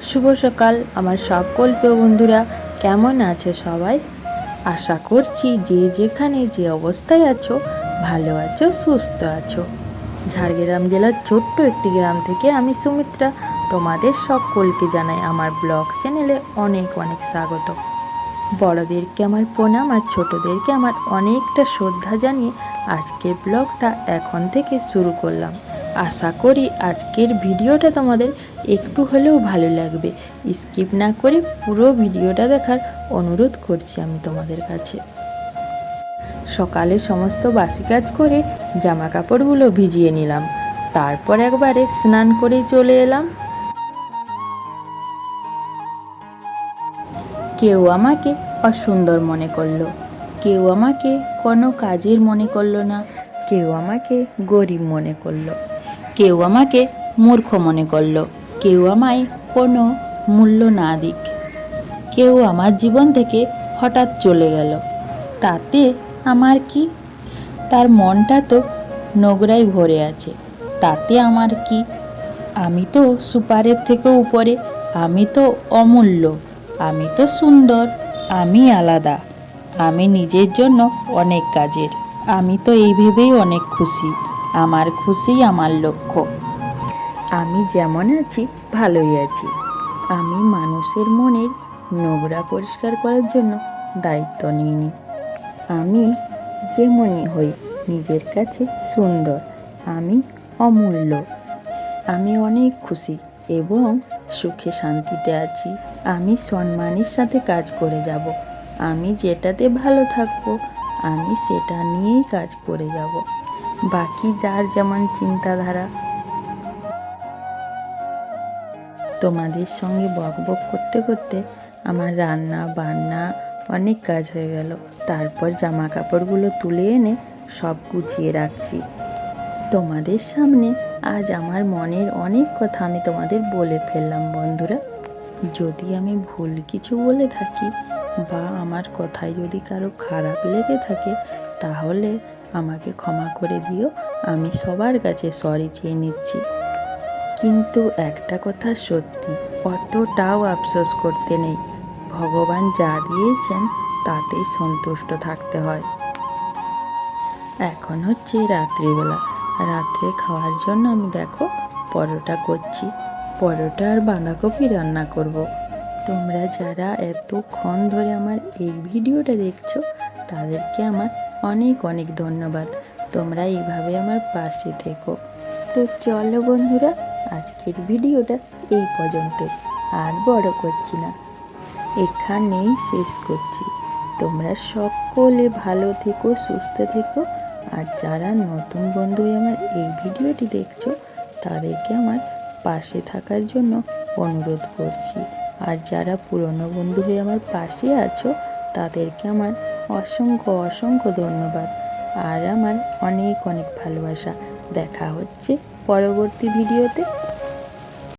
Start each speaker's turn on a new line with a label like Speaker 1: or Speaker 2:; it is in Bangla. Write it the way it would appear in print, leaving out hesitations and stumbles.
Speaker 1: শুভ সকাল আমার সকল প্রিয় বন্ধুরা, কেমন আছো সবাই? আশা করছি যে যেখানে যে অবস্থায় আছো ভালো আছো, সুস্থ আছো। ঝাড়গ্রাম জেলার ছোট্ট একটি গ্রাম থেকে আমি সুমিত্রা তোমাদের সকলকে জানাই আমার ব্লগ চ্যানেলে অনেক অনেক স্বাগত। বড়দেরকে আমার প্রণাম আর ছোটদেরকে আমার অনেকটা শ্রদ্ধা জানিয়ে আজকের ব্লগটা এখন থেকে শুরু করলাম। আশা করি আজকের ভিডিওটা তোমাদের একটু হলেও ভালো লাগবে। স্কিপ না করে পুরো ভিডিওটা দেখার অনুরোধ করছি আমি তোমাদের কাছে। সকালে সমস্ত বাসি কাজ করে জামা কাপড়গুলো ভিজিয়ে নিলাম, তারপর একবারে স্নান করেই চলে এলাম। কেউ আমাকে অসুন্দর মনে করলো, কেউ আমাকে কোনো কাজের মনে করলো না, কেউ আমাকে গরিব মনে করলো, কেউ আমাকে মূর্খ মনে করলো, কেউ আমায় কোনো মূল্য না দিক, কেউ আমার জীবন থেকে হঠাৎ চলে গেল, তাতে আমার কি? তার মনটা তো নোংরায় ভরে আছে, তাতে আমার কি? আমি তো সুপারের থেকেও উপরে, আমি তো অমূল্য, আমি তো সুন্দর, আমি আলাদা, আমি নিজের জন্য অনেক কাজের, আমি তো এই ভেবেই অনেক খুশি, আমার খুশিই আমার লক্ষ্য। আমি যেমন আছি ভালোই আছি। আমি মানুষের মনের নোংরা পরিষ্কার করার জন্য দায়িত্ব নিইনি। আমি যেমনই হই নিজের কাছে সুন্দর, আমি অমূল্য, আমি অনেক খুশি এবং সুখে শান্তিতে আছি। আমি সম্মানের সাথে কাজ করে যাব, আমি যেটাতে ভালো থাকবো আমি সেটা নিয়েই কাজ করে যাব। বাকি যার যেমন চিন্তাধারা। তোমাদের সঙ্গে বকবক করতে করতে আমার রান্না বান্না অনেক কাজ হয়ে গেল। তারপর জামা কাপড়গুলো তুলে এনে সব গুছিয়ে রাখছি। তোমাদের সামনে আজ আমার মনের অনেক কথা আমি তোমাদের বলে ফেললাম বন্ধুরা। যদি আমি ভুল কিছু বলে থাকি বা আমার কথায় যদি কারো খারাপ লেগে থাকে তাহলে আমাকে ক্ষমা করে দিও, আমি সবার কাছে সরি চেয়ে নিচ্ছি। কিন্তু একটা কথা সত্যি, অতটাও আফসোস করতে নেই। ভগবান যা দিয়েছেন তাতেই সন্তুষ্ট থাকতে হয়। এখন হচ্ছে রাত্রিবেলা, রাত্রে খাওয়ার জন্য আমি দেখো পরোটা করছি, পরোটা আর বাঁধাকপি রান্না করব। তোমরা যারা এতক্ষণ ধরে আমার এই ভিডিওটা দেখছো তাদেরকে আমার অনেক অনেক ধন্যবাদ। তোমরা এইভাবে আমার পাশে থেকো। তো চলো বন্ধুরা, আজকের ভিডিওটা এই পর্যন্ত, আর বড় করছি না, এখানেই শেষ করছি। তোমরা সকলে ভালো থেকো, সুস্থ থেকো। আর যারা নতুন বন্ধু হয়ে আমার এই ভিডিওটি দেখছো তাদেরকে আমার পাশে থাকার জন্য অনুরোধ করছি। আর যারা পুরনো বন্ধু হয়ে আমার পাশে আছো তাদেরকে আমার অসংখ্য অসংখ্য ধন্যবাদ আর আমার অনেক অনেক ভালোবাসা। দেখা হচ্ছে পরবর্তী ভিডিওতে।